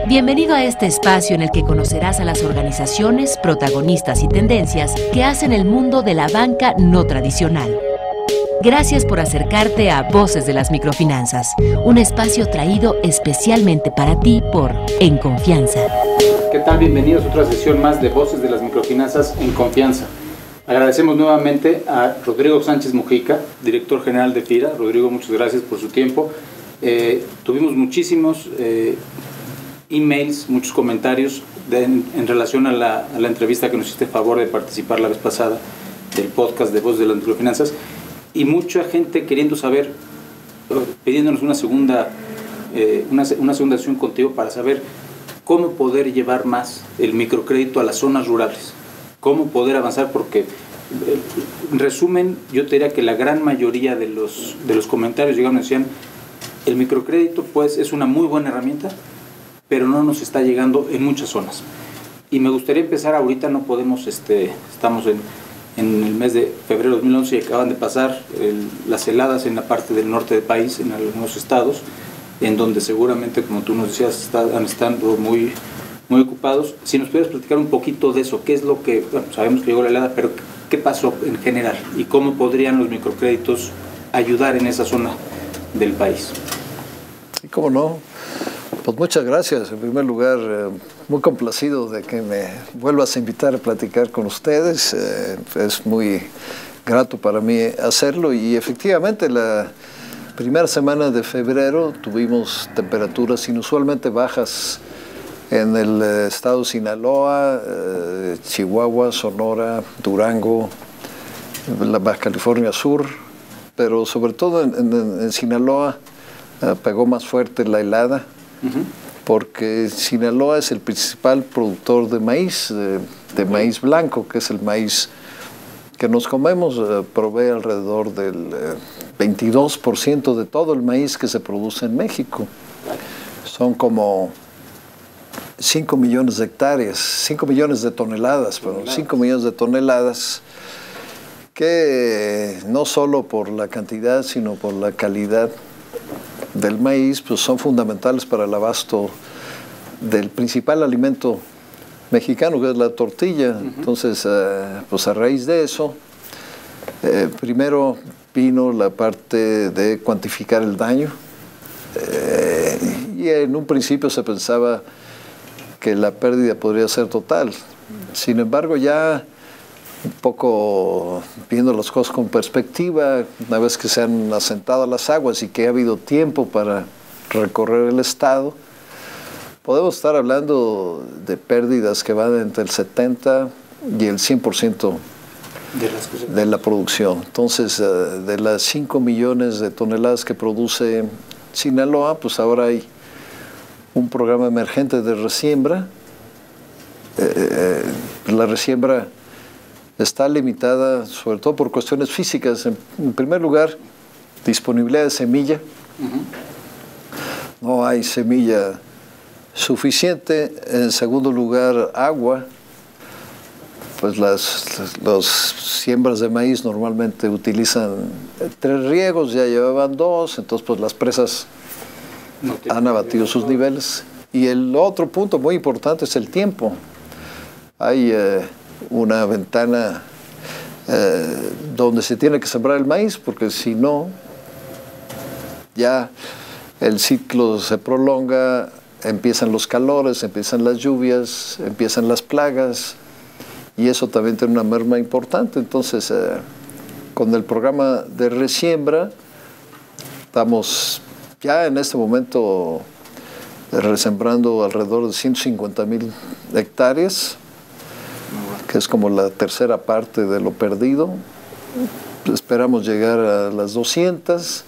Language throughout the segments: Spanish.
Bienvenido a este espacio en el que conocerás a las organizaciones, protagonistas y tendencias que hacen el mundo de la banca no tradicional. Gracias por acercarte a Voces de las Microfinanzas, un espacio traído especialmente para ti por En Confianza. ¿Qué tal? Bienvenidos a otra sesión más de Voces de las Microfinanzas en Confianza. Agradecemos nuevamente a Rodrigo Sánchez Mujica, director general de FIRA. Rodrigo, muchas gracias por su tiempo. Tuvimos muchísimos emails, muchos comentarios en relación a la entrevista que nos hiciste favor de participar la vez pasada del podcast de Voces de las Microfinanzas, y mucha gente queriendo saber, pidiéndonos una segunda sesión contigo para saber cómo poder llevar más el microcrédito a las zonas rurales, cómo poder avanzar, porque en resumen yo te diría que la gran mayoría de los comentarios llegaron y decían: el microcrédito pues es una muy buena herramienta, pero no nos está llegando en muchas zonas. Y me gustaría empezar ahorita, no podemos, estamos en el mes de febrero de 2011 y acaban de pasar las heladas en la parte del norte del país, en algunos estados, en donde seguramente, como tú nos decías, están muy, muy ocupados. Si nos pudieras platicar un poquito de eso, qué es lo que, bueno, sabemos que llegó la helada, pero qué pasó en general y cómo podrían los microcréditos ayudar en esa zona del país. ¿Y cómo no? Pues muchas gracias. En primer lugar, muy complacido de que me vuelvas a invitar a platicar con ustedes. Es muy grato para mí hacerlo, y efectivamente la primera semana de febrero tuvimos temperaturas inusualmente bajas en el estado de Sinaloa, Chihuahua, Sonora, Durango, la Baja California Sur, pero sobre todo en Sinaloa pegó más fuerte la helada. Porque Sinaloa es el principal productor de maíz, de maíz blanco, que es el maíz que nos comemos. Provee alrededor del 22% de todo el maíz que se produce en México. Son como 5 millones de hectáreas, 5 millones de toneladas, pero 5 millones de toneladas que no solo por la cantidad, sino por la calidad del maíz, pues son fundamentales para el abasto del principal alimento mexicano, que es la tortilla. Entonces, pues a raíz de eso, primero vino la parte de cuantificar el daño, y en un principio se pensaba que la pérdida podría ser total. Sin embargo, ya un poco viendo las cosas con perspectiva, una vez que se han asentado las aguas y que ha habido tiempo para recorrer el estado, podemos estar hablando de pérdidas que van entre el 70 y el 100% de la producción. Entonces, de las 5 millones de toneladas que produce Sinaloa, pues ahora hay un programa emergente de resiembra. La resiembra está limitada sobre todo por cuestiones físicas. En primer lugar, disponibilidad de semilla. No hay semilla suficiente. En segundo lugar, agua. Pues las siembras de maíz normalmente utilizan 3 riegos, ya llevaban 2, entonces pues las presas han abatido sus niveles. Y el otro punto muy importante es el tiempo. Hay una ventana donde se tiene que sembrar el maíz, porque si no, ya el ciclo se prolonga, empiezan los calores, empiezan las lluvias, empiezan las plagas, y eso también tiene una merma importante. Entonces, con el programa de resiembra, estamos ya en este momento resembrando alrededor de 150,000 hectáreas, que es como la tercera parte de lo perdido. Esperamos llegar a las 200,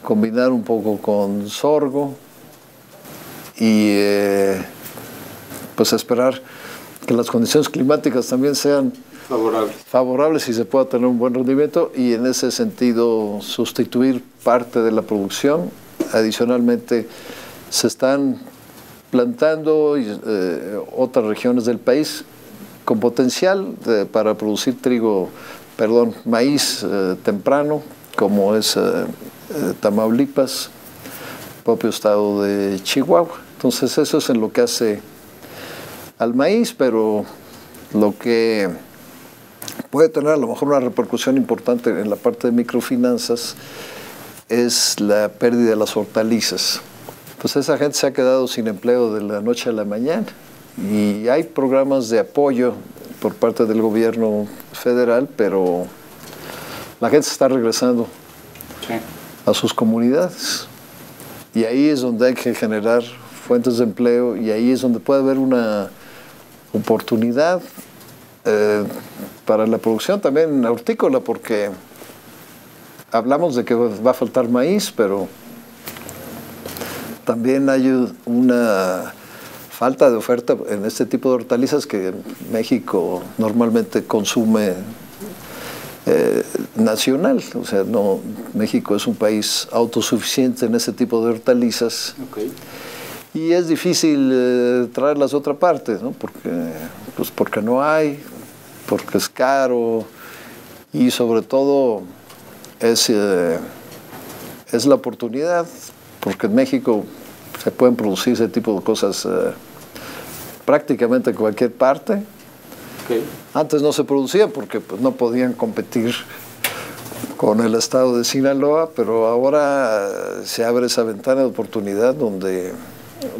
combinar un poco con sorgo y pues esperar que las condiciones climáticas también sean favorables y se pueda tener un buen rendimiento, y en ese sentido sustituir parte de la producción. Adicionalmente, se están plantando otras regiones del país con potencial para producir maíz temprano, como es Tamaulipas, propio estado de Chihuahua. Entonces eso es en lo que hace al maíz, pero lo que puede tener a lo mejor una repercusión importante en la parte de microfinanzas es la pérdida de las hortalizas. Pues esa gente se ha quedado sin empleo de la noche a la mañana y hay programas de apoyo por parte del gobierno federal, pero la gente se está regresando a sus comunidades y ahí es donde hay que generar fuentes de empleo y ahí es donde puede haber una oportunidad para la producción también hortícola, porque hablamos de que va a faltar maíz, pero también hay una falta de oferta en este tipo de hortalizas que México normalmente consume nacional. O sea, no, México es un país autosuficiente en ese tipo de hortalizas. Okay. Y es difícil traerlas de otra parte, ¿no? Porque no hay, porque es caro y sobre todo es la oportunidad, porque en México se pueden producir ese tipo de cosas prácticamente en cualquier parte. Okay. Antes no se producía porque pues, no podían competir con el estado de Sinaloa, pero ahora se abre esa ventana de oportunidad donde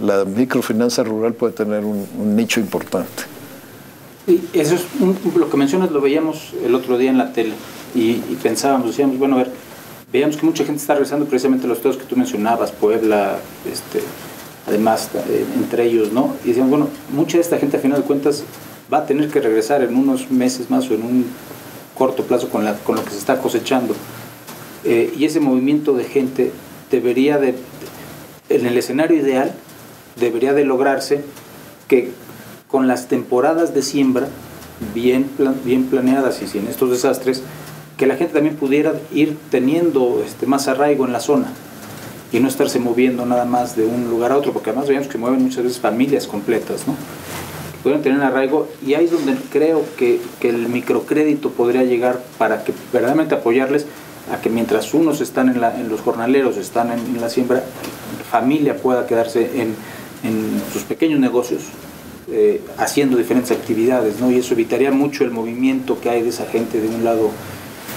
la microfinanza rural puede tener un nicho importante. Y eso es lo que mencionas, lo veíamos el otro día en la tele y pensábamos, decíamos, bueno, a ver, veíamos que mucha gente está regresando precisamente a los estados que tú mencionabas, Puebla, además, entre ellos, ¿no? Y decíamos, bueno, mucha de esta gente a final de cuentas va a tener que regresar en unos meses más o en un corto plazo con lo que se está cosechando. Y ese movimiento de gente debería de, en el escenario ideal, debería de lograrse que con las temporadas de siembra bien planeadas y sin estos desastres, que la gente también pudiera ir teniendo más arraigo en la zona y no estarse moviendo nada más de un lugar a otro, porque además veamos que mueven muchas veces familias completas, ¿no? Que puedan tener arraigo, y ahí es donde creo que el microcrédito podría llegar para que verdaderamente apoyarles a que mientras unos están en los jornaleros, están en la siembra, la familia pueda quedarse en sus pequeños negocios haciendo diferentes actividades, ¿no? Y eso evitaría mucho el movimiento que hay de esa gente de un lado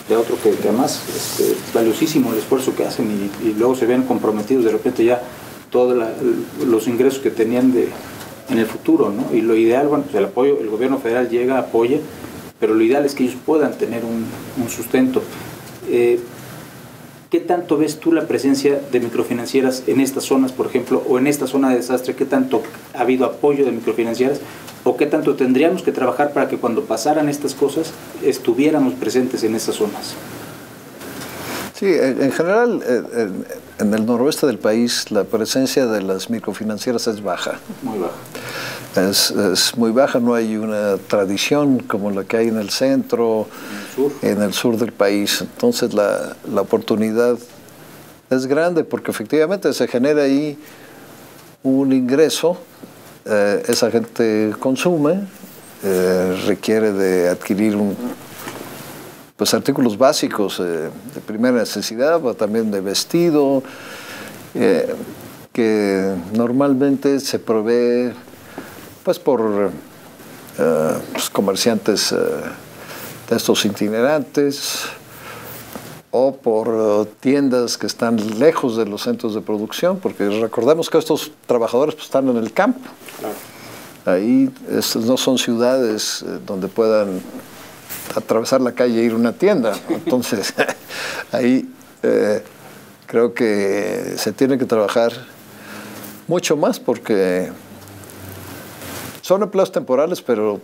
de otro, que además es valiosísimo el esfuerzo que hacen y luego se ven comprometidos de repente ya todos los ingresos que tenían en el futuro, ¿no? Y lo ideal, bueno, pues el apoyo, el gobierno federal llega, apoya, pero lo ideal es que ellos puedan tener un sustento. ¿Qué tanto ves tú la presencia de microfinancieras en estas zonas, por ejemplo, o en esta zona de desastre? ¿Qué tanto ha habido apoyo de microfinancieras? ¿O qué tanto tendríamos que trabajar para que cuando pasaran estas cosas estuviéramos presentes en esas zonas? Sí, en general, en el noroeste del país, la presencia de las microfinancieras es baja. Muy baja. Es muy baja, no hay una tradición como la que hay en el centro, en el sur del país. Entonces la oportunidad es grande porque efectivamente se genera ahí un ingreso, esa gente consume, requiere de adquirir pues artículos básicos de primera necesidad, pero también de vestido, que normalmente se provee pues por pues comerciantes de estos itinerantes o por tiendas que están lejos de los centros de producción, porque recordemos que estos trabajadores pues, están en el campo. Claro. Ahí no son ciudades donde puedan atravesar la calle e ir a una tienda. Entonces, ahí creo que se tiene que trabajar mucho más porque son empleos temporales, pero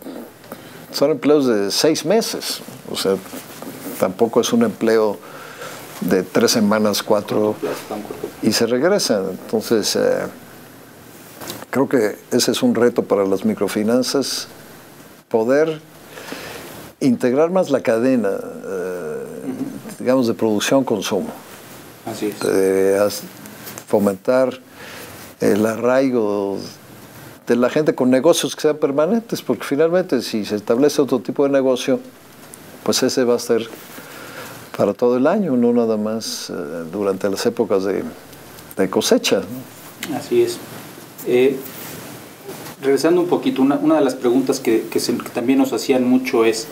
son empleos de 6 meses. O sea, tampoco es un empleo de 3 semanas, 4, y se regresan. Entonces, creo que ese es un reto para las microfinanzas, poder integrar más la cadena, digamos, de producción-consumo. Así es. Fomentar el arraigo de la gente con negocios que sean permanentes, porque finalmente si se establece otro tipo de negocio, pues ese va a ser para todo el año, no nada más durante las épocas de cosecha, ¿no? Así es. Regresando un poquito, una de las preguntas que también nos hacían mucho es,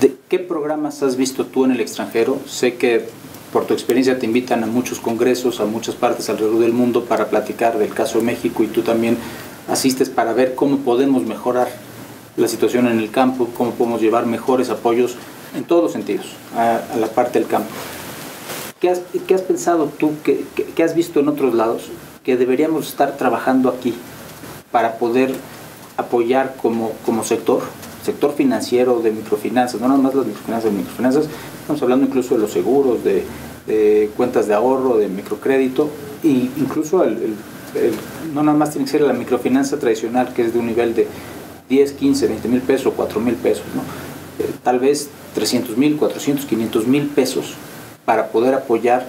¿de qué programas has visto tú en el extranjero? Sé que por tu experiencia te invitan a muchos congresos, a muchas partes alrededor del mundo para platicar del caso de México, y tú también asistes para ver cómo podemos mejorar la situación en el campo, cómo podemos llevar mejores apoyos en todos los sentidos a la parte del campo. ¿Qué has pensado tú, qué has visto en otros lados que deberíamos estar trabajando aquí para poder apoyar como sector financiero, de microfinanzas, no nada más las microfinanzas, estamos hablando incluso de los seguros, de cuentas de ahorro, de microcrédito, e incluso no nada más tiene que ser la microfinanza tradicional, que es de un nivel de 10, 15, 20 mil pesos, 4 mil pesos, ¿no? Tal vez 300 mil, 400, 500 mil pesos para poder apoyar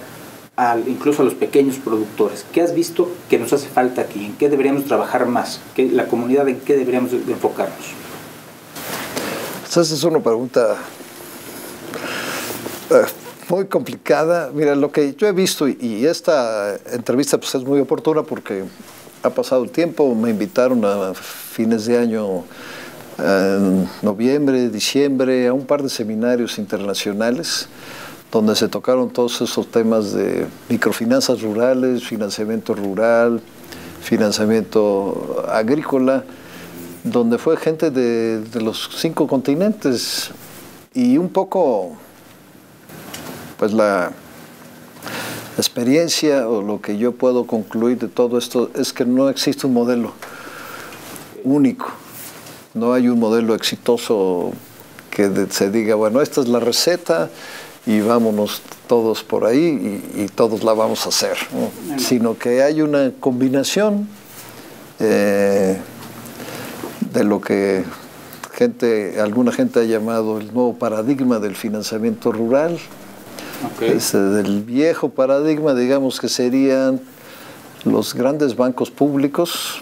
incluso a los pequeños productores. ¿Qué has visto que nos hace falta aquí? ¿En qué deberíamos trabajar más? ¿La comunidad en qué deberíamos enfocarnos? Esa es una pregunta muy complicada. Mira, lo que yo he visto, y esta entrevista pues es muy oportuna porque ha pasado el tiempo, me invitaron a fines de año, en noviembre, diciembre, a un par de seminarios internacionales donde se tocaron todos esos temas de microfinanzas rurales, financiamiento rural, financiamiento agrícola, donde fue gente de los 5 continentes, y un poco pues la experiencia o lo que yo puedo concluir de todo esto es que no existe un modelo único, no hay un modelo exitoso que se diga, bueno, esta es la receta y vámonos todos por ahí y todos la vamos a hacer, ¿no? Sino que hay una combinación de lo que alguna gente ha llamado el nuevo paradigma del financiamiento rural. Okay. Del viejo paradigma, digamos, que serían los grandes bancos públicos,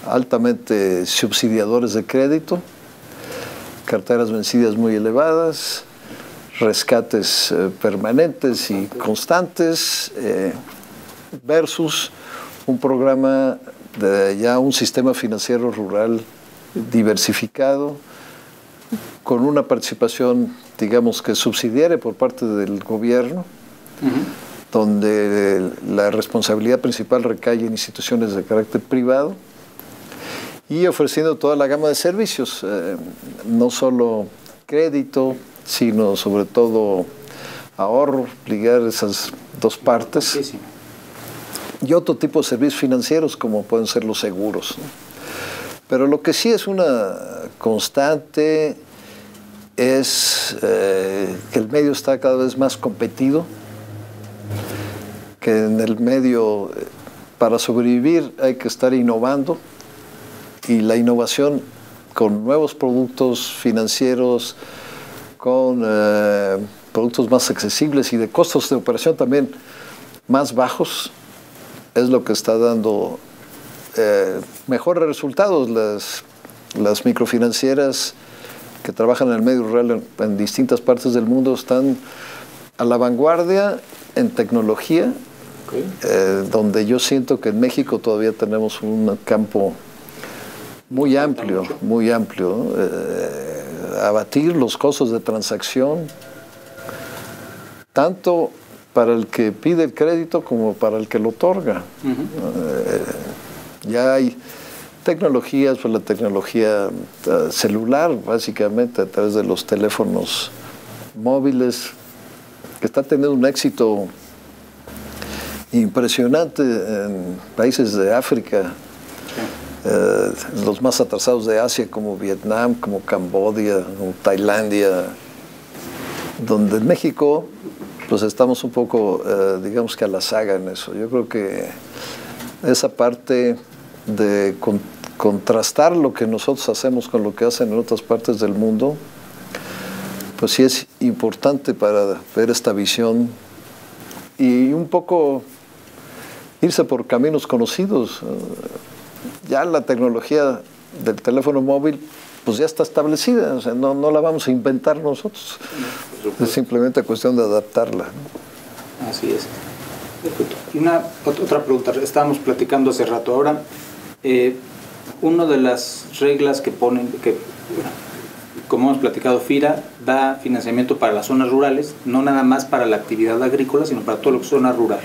altamente subsidiadores de crédito, carteras vencidas muy elevadas, rescates permanentes y constantes, versus un programa un sistema financiero rural diversificado, con una participación, digamos, que subsidiaria por parte del gobierno, donde la responsabilidad principal recae en instituciones de carácter privado, y ofreciendo toda la gama de servicios, no solo crédito, sino sobre todo ahorro, ligar esas dos partes. Sí. Y otro tipo de servicios financieros como pueden ser los seguros, ¿no? Pero lo que sí es una constante es que el medio está cada vez más competido, que en el medio para sobrevivir hay que estar innovando, y la innovación con nuevos productos financieros, con productos más accesibles y de costos de operación también más bajos, es lo que está dando mejores resultados. Las microfinancieras que trabajan en el medio rural en distintas partes del mundo están a la vanguardia en tecnología, donde yo siento que en México todavía tenemos un campo muy amplio, abatir los costos de transacción, tanto para el que pide el crédito como para el que lo otorga. Ya hay tecnologías, pues la tecnología celular, básicamente a través de los teléfonos móviles, que está teniendo un éxito impresionante en países de África, los más atrasados de Asia, como Vietnam, como Camboya, como Tailandia, donde en México pues estamos un poco, digamos que a la saga en eso. Yo creo que esa parte de contrastar lo que nosotros hacemos con lo que hacen en otras partes del mundo, pues sí es importante para ver esta visión y un poco irse por caminos conocidos. Ya la tecnología del teléfono móvil pues ya está establecida, o sea, no la vamos a inventar nosotros, es simplemente cuestión de adaptarla, ¿no? Así es. Perfecto. Y otra pregunta, estábamos platicando hace rato. Ahora, una de las reglas que ponen, como hemos platicado, FIRA da financiamiento para las zonas rurales, no nada más para la actividad agrícola, sino para todo lo que es zona rural.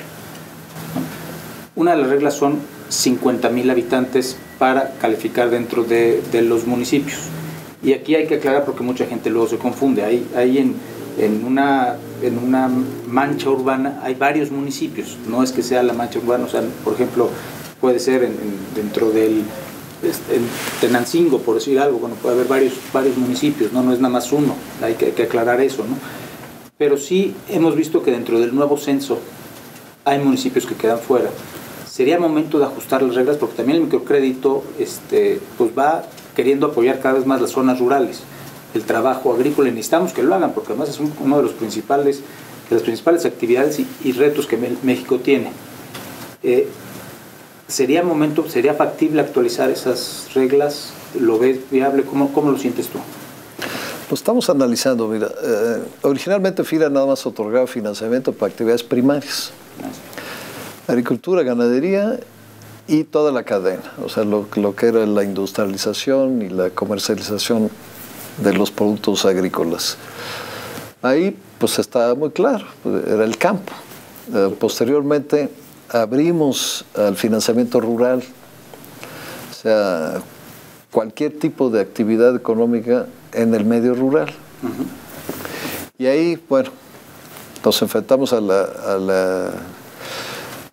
Una de las reglas son 50,000 habitantes para calificar dentro de los municipios. Y aquí hay que aclarar porque mucha gente luego se confunde. Hay en una mancha urbana hay varios municipios, no es que sea la mancha urbana, o sea, por ejemplo, puede ser dentro del Tenancingo, por decir algo, bueno, puede haber varios municipios, no es nada más uno, hay que aclarar eso, ¿no? Pero sí hemos visto que dentro del nuevo censo hay municipios que quedan fuera. Sería momento de ajustar las reglas porque también el microcrédito pues va queriendo apoyar cada vez más las zonas rurales, el trabajo agrícola, y necesitamos que lo hagan porque además es uno de las principales actividades y retos que México tiene. ¿Sería factible actualizar esas reglas? ¿Lo ves viable? ¿Cómo lo sientes tú? Lo estamos analizando, mira. Originalmente FIRA nada más otorgaba financiamiento para actividades primarias. Agricultura, ganadería y toda la cadena. O sea, lo que era la industrialización y la comercialización de los productos agrícolas. Ahí pues estaba muy claro, era el campo. Posteriormente abrimos al financiamiento rural, o sea, cualquier tipo de actividad económica en el medio rural. Y ahí, bueno, nos enfrentamos a la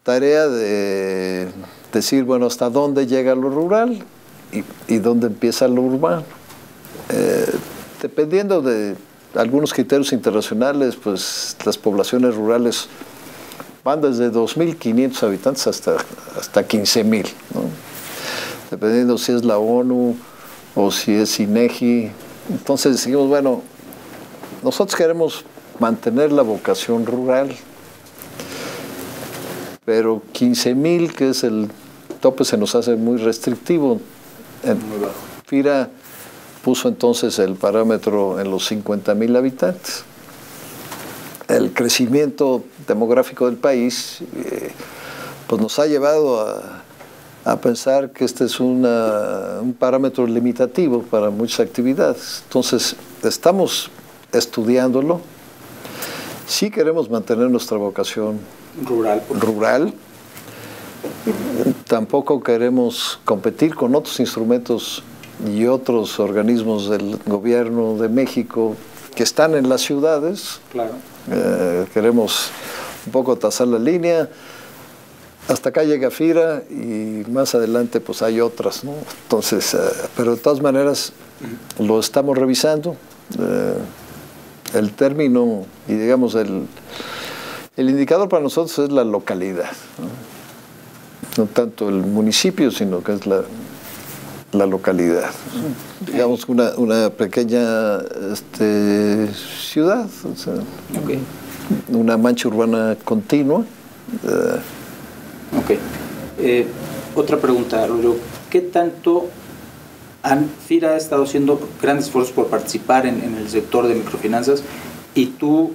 tarea de decir, bueno, hasta dónde llega lo rural y dónde empieza lo urbano. Dependiendo de algunos criterios internacionales, pues las poblaciones rurales van desde 2.500 habitantes hasta 15,000, ¿no? Dependiendo si es la ONU o si es INEGI. Entonces decimos, bueno, nosotros queremos mantener la vocación rural, pero 15,000, que es el tope, se nos hace muy restrictivo. Muy bajo. FIRA puso entonces el parámetro en los 50,000 habitantes. El crecimiento demográfico del país pues nos ha llevado a pensar que este es un parámetro limitativo para muchas actividades. Entonces, estamos estudiándolo. Sí queremos mantener nuestra vocación rural. Tampoco queremos competir con otros instrumentos y otros organismos del gobierno de México que están en las ciudades. Claro. Queremos un poco trazar la línea. Hasta acá llega FIRA y más adelante pues hay otras, ¿no? Entonces, pero de todas maneras lo estamos revisando. El término y digamos el indicador para nosotros es la localidad, ¿no? No tanto el municipio, sino que es la localidad. Digamos una pequeña ciudad, o sea, una mancha urbana continua. Otra pregunta, Rodrigo. ¿Qué tanto FIRA ha estado haciendo grandes esfuerzos por participar en el sector de microfinanzas? Y tú,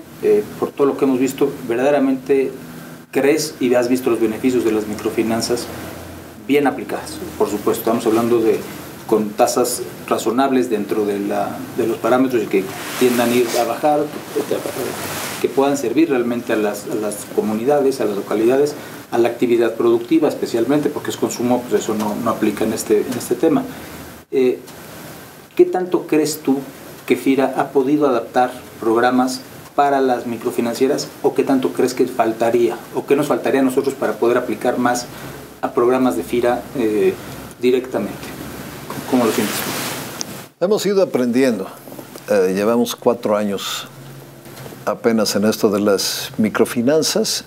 por todo lo que hemos visto, ¿verdaderamente crees y has visto los beneficios de las microfinanzas bien aplicadas? Por supuesto, estamos hablando con tasas razonables dentro de los parámetros y que tiendan a ir a bajar, que puedan servir realmente a las comunidades, a las localidades, a la actividad productiva especialmente, porque es consumo, pues eso no aplica en este tema. ¿Qué tanto crees tú que FIRA ha podido adaptar programas para las microfinancieras o qué tanto crees que faltaría o qué nos faltaría a nosotros para poder aplicar más a programas de FIRA directamente? ¿Cómo lo sientes tú? Hemos ido aprendiendo. Llevamos 4 años apenas en esto de las microfinanzas.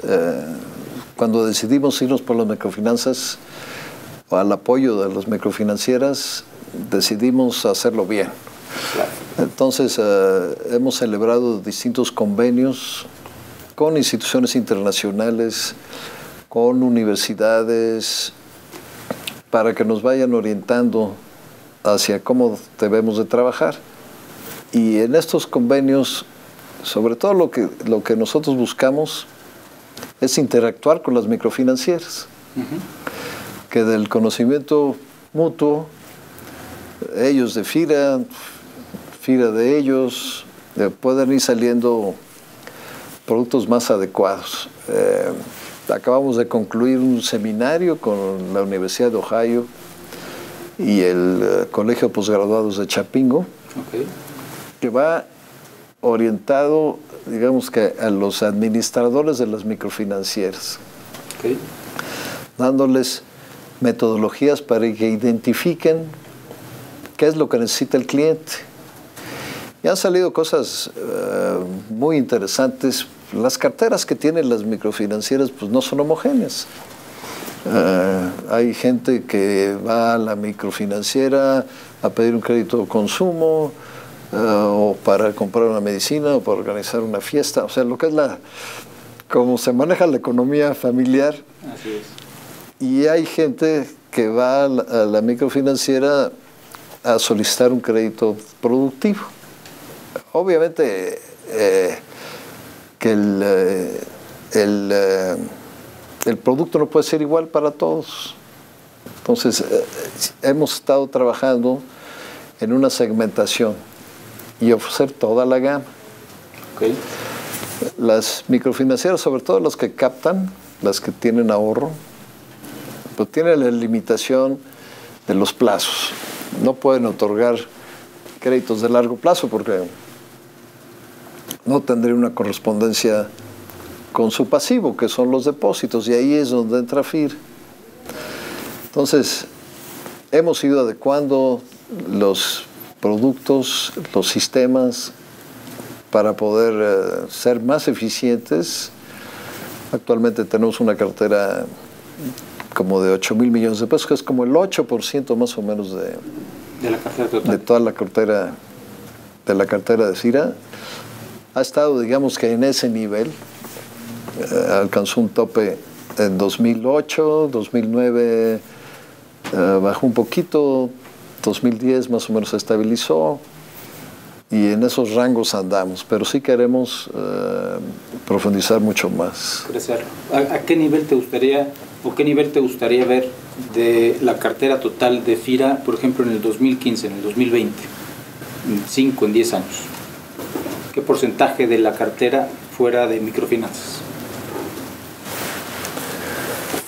Cuando decidimos irnos por las microfinanzas o al apoyo de las microfinancieras, decidimos hacerlo bien. Claro. Entonces, hemos celebrado distintos convenios con instituciones internacionales, con universidades, para que nos vayan orientando hacia cómo debemos de trabajar. Y en estos convenios, sobre todo lo que nosotros buscamos es interactuar con las microfinancieras, que del conocimiento mutuo, ellos de FIRA de ellos, pueden ir saliendo productos más adecuados. Acabamos de concluir un seminario con la Universidad de Ohio y el Colegio de Posgraduados de Chapingo, que va orientado, digamos que a los administradores de las microfinancieras, dándoles metodologías para que identifiquen qué es lo que necesita el cliente. Y han salido cosas muy interesantes. Las carteras que tienen las microfinancieras pues no son homogéneas. Hay gente que va a la microfinanciera a pedir un crédito de consumo, o para comprar una medicina, o para organizar una fiesta. O sea, lo que es cómo se maneja la economía familiar. Así es. Y hay gente que va a la microfinanciera a solicitar un crédito productivo. Obviamente que el producto no puede ser igual para todos. Entonces, hemos estado trabajando en una segmentación y ofrecer toda la gama. Las microfinancieras, sobre todo las que captan, las que tienen ahorro, pues tienen la limitación de los plazos. No pueden otorgar créditos de largo plazo porque no tendría una correspondencia con su pasivo, que son los depósitos, y ahí es donde entra FIR. Entonces, hemos ido adecuando los productos, los sistemas, para poder ser más eficientes. Actualmente tenemos una cartera como de 8,000 millones de pesos, que es como el 8% más o menos de la cartera total, de toda la cartera, de la cartera de FIRA. Ha estado, digamos que en ese nivel, alcanzó un tope en 2008, 2009 bajó un poquito, 2010 más o menos se estabilizó, y en esos rangos andamos, pero sí queremos profundizar mucho más. Crecerlo. ¿A qué nivel te gustaría, o qué nivel te gustaría ver de la cartera total de FIRA, por ejemplo, en el 2015, en el 2020, en 5, en 10 años? ¿Qué porcentaje de la cartera fuera de microfinanzas?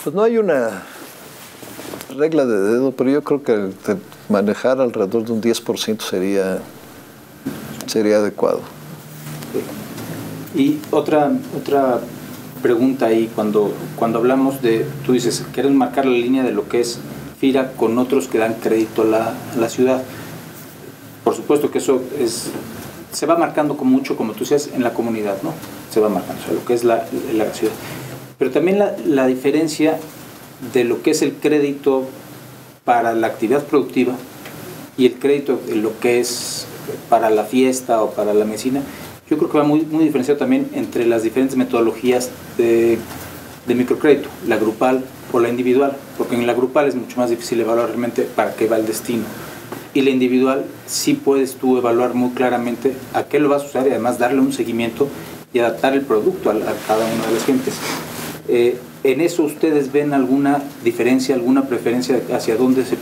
Pues no hay una regla de dedo, pero yo creo que manejar alrededor de un 10% sería adecuado. Y otra pregunta ahí, cuando hablamos de, tú dices, quieres marcar la línea de lo que es FIRA con otros que dan crédito a la ciudad. Por supuesto que eso se va marcando con mucho, como tú decías, en la comunidad, ¿no? Se va marcando, o sea, lo que es la ciudad. Pero también la diferencia de lo que es el crédito para la actividad productiva y el crédito de lo que es para la fiesta o para la medicina, yo creo que va muy, muy diferenciado también entre las diferentes metodologías de microcrédito, la grupal o la individual, porque en la grupal es mucho más difícil evaluar realmente para qué va el destino. Y la individual sí puedes tú evaluar muy claramente a qué lo vas a usar y además darle un seguimiento y adaptar el producto a cada una de las gentes. ¿En eso ustedes ven alguna diferencia, alguna preferencia hacia dónde se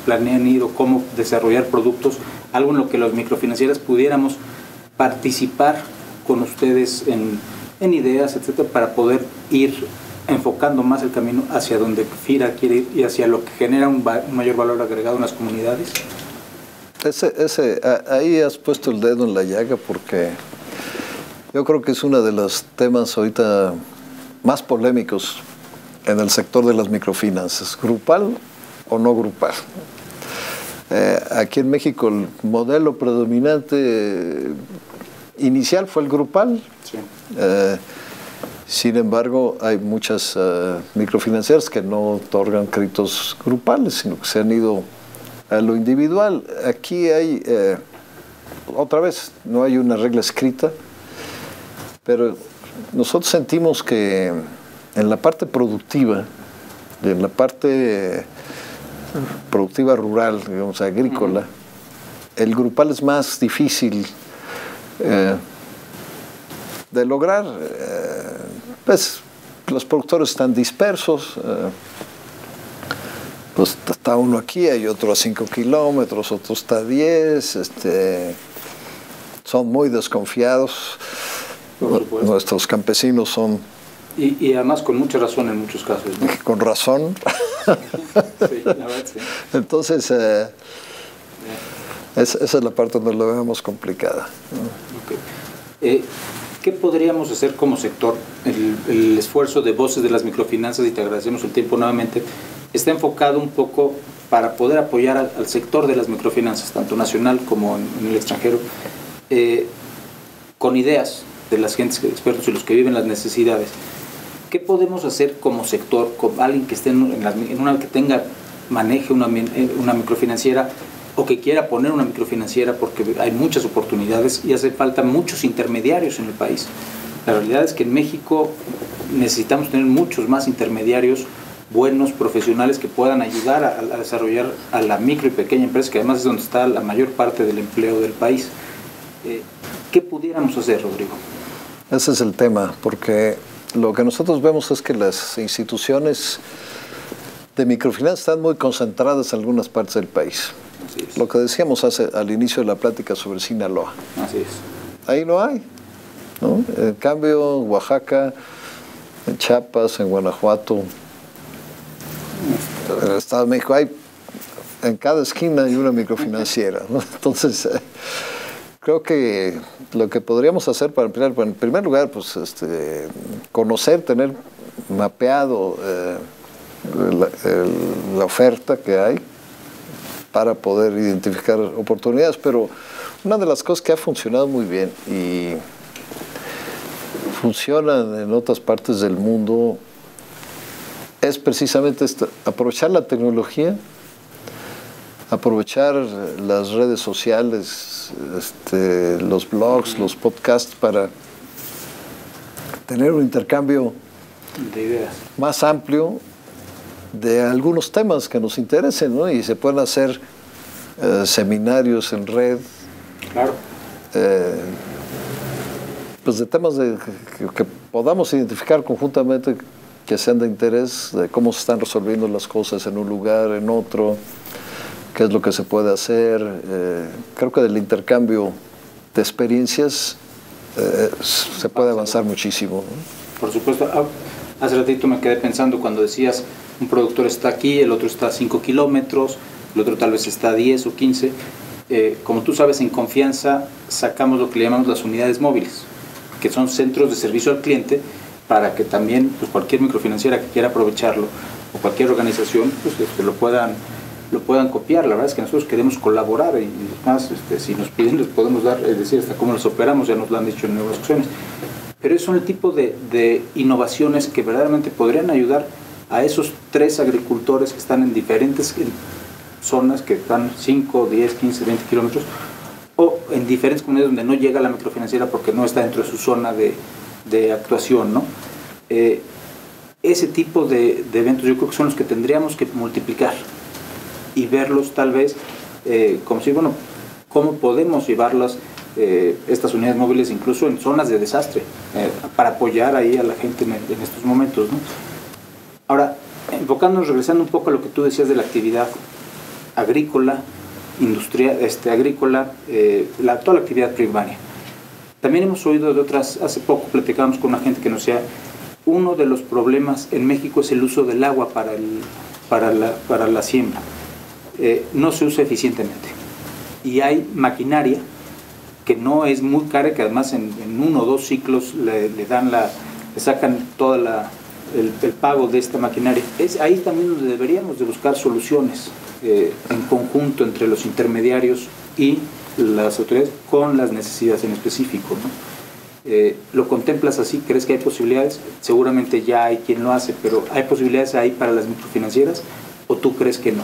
planean ir o cómo desarrollar productos? Algo en lo que los microfinancieras pudiéramos participar con ustedes en ideas, etcétera, para poder ir enfocando más el camino hacia donde FIRA quiere ir y hacia lo que genera un mayor valor agregado en las comunidades. Ahí has puesto el dedo en la llaga, porque yo creo que es uno de los temas ahorita más polémicos en el sector de las microfinanzas, grupal o no grupal. Aquí en México el modelo predominante inicial fue el grupal. Sí. Sin embargo, hay muchas microfinancieras que no otorgan créditos grupales, sino que se han ido a lo individual. Aquí hay, otra vez, no hay una regla escrita, pero nosotros sentimos que en la parte productiva, en la parte productiva rural, digamos, agrícola, el grupal es más difícil de lograr. Pues los productores están dispersos. Pues está uno aquí, hay otro a 5 kilómetros, otro está a 10. Son muy desconfiados. Nuestros campesinos son... Y además con mucha razón en muchos casos, ¿no? Con razón. Sí, la verdad, sí. Entonces, esa es la parte donde lo vemos complicada, ¿no? Okay. ¿Qué podríamos hacer como sector? El esfuerzo de Voces de las Microfinanzas, y te agradecemos el tiempo nuevamente, está enfocado un poco para poder apoyar al sector de las microfinanzas, tanto nacional como en el extranjero, con ideas de las gentes expertos y los que viven las necesidades. ¿Qué podemos hacer como sector, con alguien que esté que maneje una microfinanciera o que quiera poner una microfinanciera, porque hay muchas oportunidades y hace falta muchos intermediarios en el país? La realidad es que en México necesitamos tener muchos más intermediarios buenos, profesionales, que puedan ayudar a desarrollar a la micro y pequeña empresa, que además es donde está la mayor parte del empleo del país. ¿Qué pudiéramos hacer, Rodrigo? Ese es el tema, porque lo que nosotros vemos es que las instituciones de microfinanzas están muy concentradas en algunas partes del país. Así es. Lo que decíamos al inicio de la plática sobre Sinaloa. Así es. Ahí no hay, ¿no? En cambio, en Oaxaca, en Chiapas, en Guanajuato, en el Estado de México, en cada esquina hay una microfinanciera, ¿no? Entonces, creo que lo que podríamos hacer para empezar, en primer lugar, pues conocer, tener mapeado la oferta que hay para poder identificar oportunidades, pero una de las cosas que ha funcionado muy bien y funciona en otras partes del mundo es precisamente aprovechar la tecnología, aprovechar las redes sociales, los blogs, los podcasts, para tener un intercambio de ideas más amplio de algunos temas que nos interesen, ¿no? Y se pueden hacer seminarios en red, claro, pues de temas que podamos identificar conjuntamente, que sean de interés, de cómo se están resolviendo las cosas en un lugar, en otro, qué es lo que se puede hacer. Creo que del intercambio de experiencias se puede avanzar muchísimo, ¿no? Por supuesto. Hace ratito me quedé pensando cuando decías, un productor está aquí, el otro está a 5 kilómetros, el otro tal vez está a 10 o 15. Como tú sabes, en Confianza sacamos lo que le llamamos las unidades móviles, que son centros de servicio al cliente, para que también pues, cualquier microfinanciera que quiera aprovecharlo, o cualquier organización, pues lo puedan copiar. La verdad es que nosotros queremos colaborar, y más, si nos piden, les podemos dar, es decir, hasta cómo los operamos, ya nos lo han dicho en nuevas ocasiones. Pero son el tipo de innovaciones que verdaderamente podrían ayudar a esos 3 agricultores que están en diferentes zonas, que están 5, 10, 15, 20 kilómetros, o en diferentes comunidades donde no llega la microfinanciera porque no está dentro de su zona de actuación, ¿no? Ese tipo de eventos yo creo que son los que tendríamos que multiplicar y verlos tal vez como si, bueno, cómo podemos llevarlas, estas unidades móviles, incluso en zonas de desastre, para apoyar ahí a la gente en estos momentos, ¿no? Ahora, enfocándonos, regresando un poco a lo que tú decías de la actividad agrícola, industrial, agrícola, toda la actividad primaria. También hemos oído de otras, hace poco platicábamos con una gente que nos decía, uno de los problemas en México es el uso del agua para la siembra. No se usa eficientemente. Y hay maquinaria que no es muy cara, que además en 1 o 2 ciclos le sacan todo el pago de esta maquinaria. Es ahí también donde deberíamos de buscar soluciones en conjunto entre los intermediarios y las autoridades con las necesidades en específico, ¿no? ¿Lo contemplas así? ¿Crees que hay posibilidades? Seguramente ya hay quien lo hace, pero ¿hay posibilidades ahí para las microfinancieras o tú crees que no?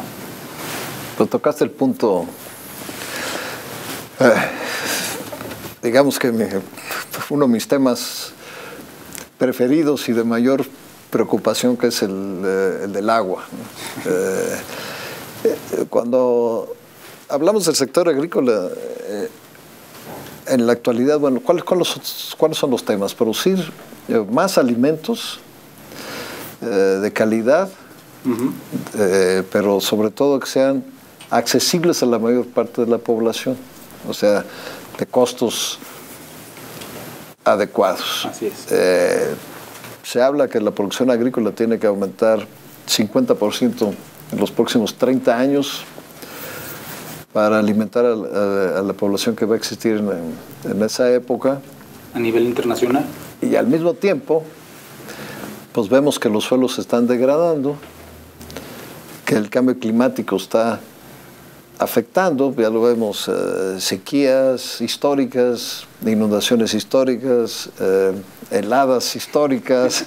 Pues tocaste el punto, digamos que uno de mis temas preferidos y de mayor preocupación, que es el del agua. Cuando hablamos del sector agrícola, en la actualidad, bueno, ¿cuáles son los temas? Producir más alimentos de calidad, pero sobre todo que sean accesibles a la mayor parte de la población, o sea, de costos adecuados. Así es. Se habla que la producción agrícola tiene que aumentar 50% en los próximos 30 años para alimentar a la población que va a existir en esa época. A nivel internacional. Y al mismo tiempo, pues vemos que los suelos se están degradando, que el cambio climático está afectando, ya lo vemos, sequías históricas, inundaciones históricas, heladas históricas.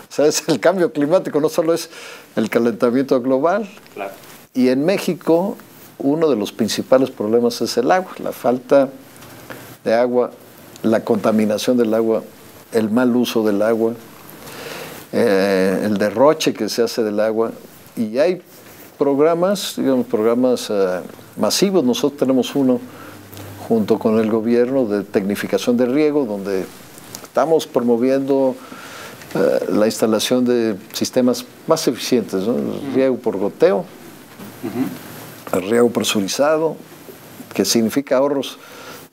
O sea, el cambio climático no solo es el calentamiento global. Claro. Y en México, uno de los principales problemas es el agua, la falta de agua, la contaminación del agua, el mal uso del agua, el derroche que se hace del agua. Y hay programas, digamos, programas masivos. Nosotros tenemos uno junto con el gobierno de tecnificación de riego, donde estamos promoviendo la instalación de sistemas más eficientes, ¿no? Riego por goteo, riego presurizado, que significa ahorros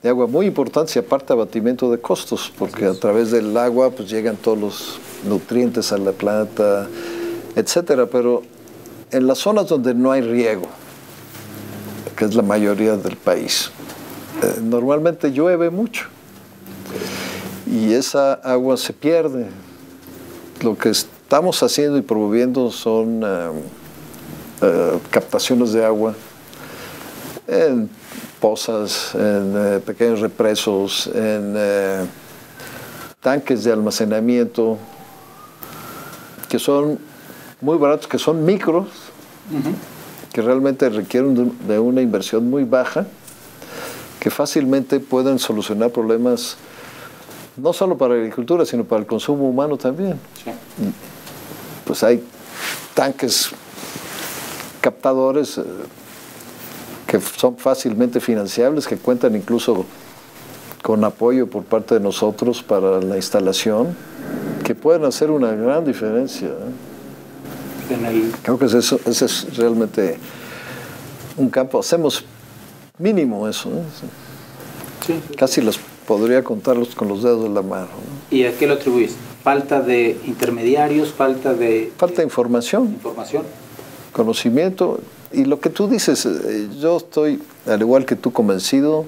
de agua muy importantes y aparte abatimiento de costos, porque a través del agua pues llegan todos los nutrientes a la planta, etcétera. Pero en las zonas donde no hay riego, que es la mayoría del país, normalmente llueve mucho y esa agua se pierde. Lo que estamos haciendo y promoviendo son captaciones de agua en pozas, en pequeños represos, en tanques de almacenamiento que son muy baratos, que son micros, que realmente requieren de una inversión muy baja, que fácilmente pueden solucionar problemas no solo para la agricultura, sino para el consumo humano también. Sí. Pues hay tanques captadores que son fácilmente financiables, que cuentan incluso con apoyo por parte de nosotros para la instalación, que pueden hacer una gran diferencia. Creo que ese es realmente un campo. Hacemos mínimo eso, ¿no? Sí. Casi los podría contarlos con los dedos de la mano, ¿no? ¿Y a qué lo atribuyes? ¿Falta de intermediarios? ¿Falta de información? Conocimiento. Y lo que tú dices, yo estoy, al igual que tú, convencido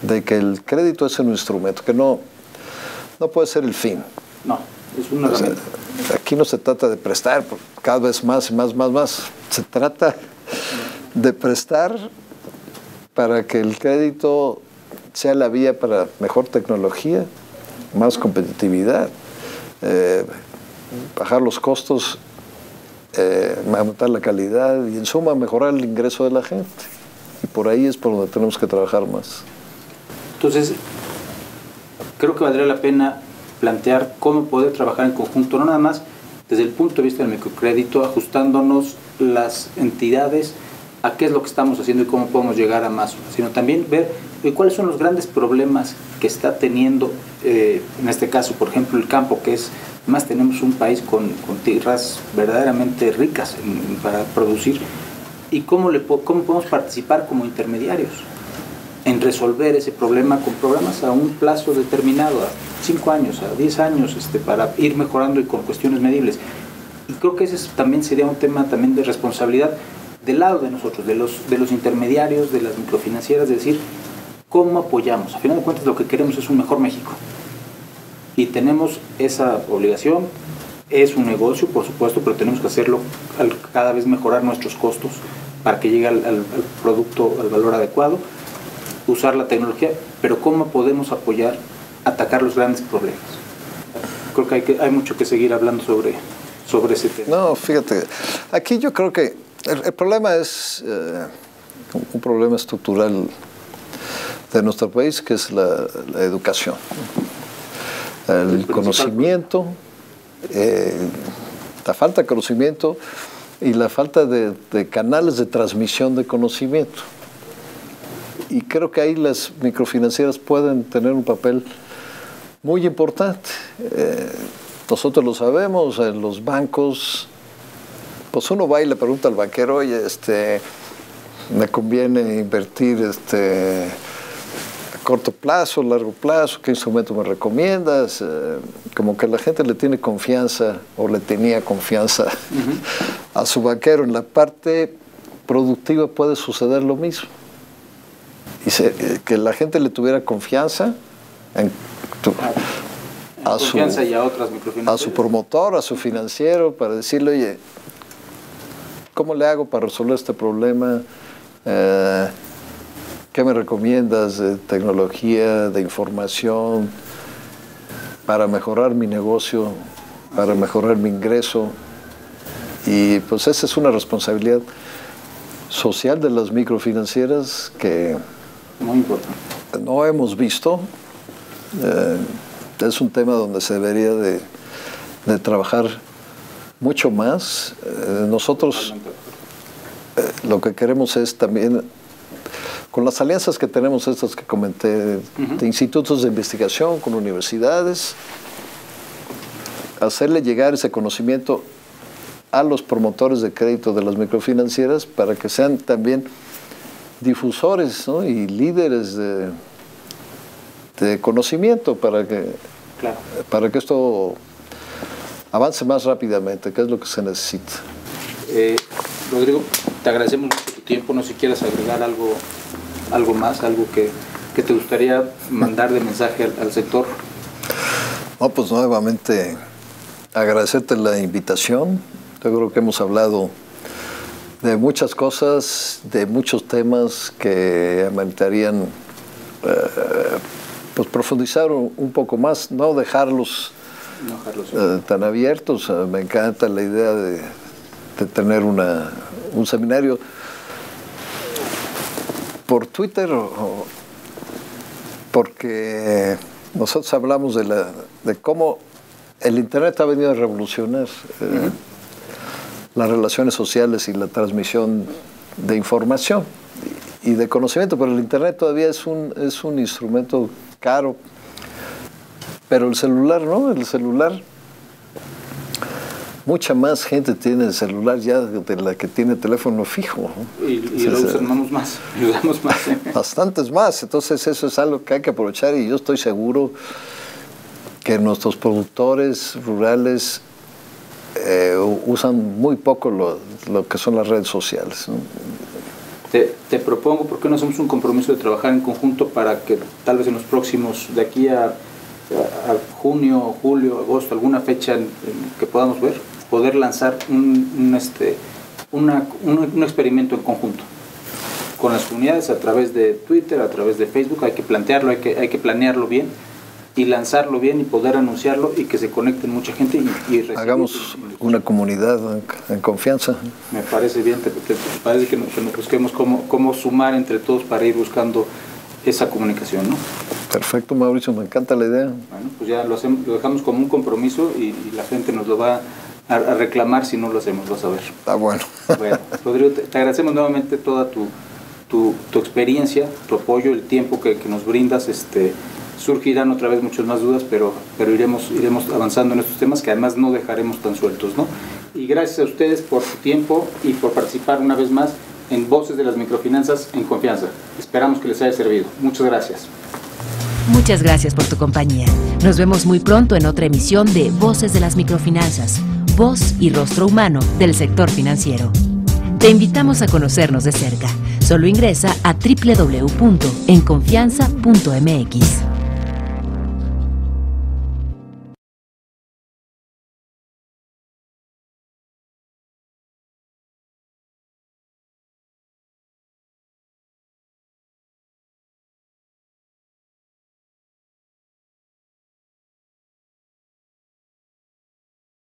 de que el crédito es un instrumento, que no puede ser el fin. No, es una herramienta. Aquí no se trata de prestar cada vez más y más. Se trata de prestar para que el crédito sea la vía para mejor tecnología, más competitividad, bajar los costos, aumentar la calidad y en suma mejorar el ingreso de la gente. Y por ahí es por donde tenemos que trabajar más. Entonces, creo que valdría la pena plantear cómo poder trabajar en conjunto, no nada más desde el punto de vista del microcrédito, ajustándonos las entidades a qué es lo que estamos haciendo y cómo podemos llegar a más, sino también ver cuáles son los grandes problemas que está teniendo, en este caso, por ejemplo, el campo, que es, además tenemos un país con tierras verdaderamente ricas para producir, y cómo podemos participar como intermediarios en resolver ese problema con programas a un plazo determinado, a 5 años, a 10 años, para ir mejorando y con cuestiones medibles. Y creo que ese también sería un tema también de responsabilidad del lado de nosotros, de los intermediarios, de las microfinancieras, de decir, ¿cómo apoyamos? A final de cuentas lo que queremos es un mejor México. Y tenemos esa obligación, es un negocio, por supuesto, pero tenemos que hacerlo cada vez mejorar nuestros costos para que llegue al producto, al valor adecuado, usar la tecnología, pero ¿cómo podemos apoyar, atacar los grandes problemas? Creo que hay mucho que seguir hablando sobre ese tema. No, fíjate, aquí yo creo que el problema es un problema estructural de nuestro país, que es la educación, el conocimiento, la falta de conocimiento y la falta de canales de transmisión de conocimiento. Y creo que ahí las microfinancieras pueden tener un papel muy importante. nosotros lo sabemos, en los bancos, pues uno va y le pregunta al banquero, oye, me conviene invertir a corto plazo, largo plazo, ¿qué instrumento me recomiendas? Como que la gente le tiene confianza o le tenía confianza a su banquero. En la parte productiva puede suceder lo mismo. Que la gente le tuviera confianza a su promotor, a su financiero, para decirle, oye, ¿cómo le hago para resolver este problema? ¿Qué me recomiendas de tecnología, de información, para mejorar mi negocio, para mejorar mi ingreso? Y pues esa es una responsabilidad social de las microfinancieras que muy importante. No hemos visto. Es un tema donde se debería de trabajar mucho más. Nosotros lo que queremos es también, con las alianzas que tenemos, estas que comenté, de institutos de investigación, con universidades, hacerle llegar ese conocimiento a los promotores de crédito de las microfinancieras para que sean también difusores, ¿no? Y líderes de conocimiento para que esto avance más rápidamente, que es lo que se necesita. Rodrigo, te agradecemos mucho tu tiempo. No sé si quieres agregar algo más, algo que te gustaría mandar de mensaje al sector. No, pues nuevamente agradecerte la invitación. Yo creo que hemos hablado de muchas cosas, de muchos temas que ameritarían pues profundizar un poco más, no dejarlos tan abiertos. Me encanta la idea de tener un seminario por Twitter, porque nosotros hablamos de cómo el Internet ha venido a revolucionar las relaciones sociales y la transmisión de información y de conocimiento, pero el Internet todavía es un instrumento caro. Pero el celular, ¿no? El celular, mucha más gente tiene el celular ya de la que tiene teléfono fijo, ¿no? Y lo usamos más, Bastantes más. Entonces eso es algo que hay que aprovechar, y yo estoy seguro que nuestros productores rurales usan muy poco lo que son las redes sociales, ¿no? Te propongo, ¿por qué no hacemos un compromiso de trabajar en conjunto para que tal vez en los próximos, de aquí a junio, julio, agosto, alguna fecha en que podamos ver, poder lanzar un experimento en conjunto con las comunidades a través de Twitter, a través de Facebook? Hay que plantearlo, hay que planearlo bien y lanzarlo bien y poder anunciarlo y que se conecten mucha gente y hagamos una comunidad en confianza. Me parece bien. ¿Te parece que nos busquemos cómo sumar entre todos para ir buscando esa comunicación, ¿no? Perfecto, Mauricio, me encanta la idea. Bueno, pues ya lo dejamos como un compromiso y la gente nos lo va a reclamar si no lo hacemos, vas a ver. Bueno. Bueno, Rodrigo, te agradecemos nuevamente toda tu experiencia, tu apoyo, el tiempo que nos brindas. Surgirán otra vez muchas más dudas, pero iremos avanzando en estos temas que además no dejaremos tan sueltos, ¿no? Y gracias a ustedes por su tiempo y por participar una vez más en Voces de las Microfinanzas en Confianza. Esperamos que les haya servido. Muchas gracias. Muchas gracias por tu compañía. Nos vemos muy pronto en otra emisión de Voces de las Microfinanzas, voz y rostro humano del sector financiero. Te invitamos a conocernos de cerca. Solo ingresa a www.enconfianza.mx.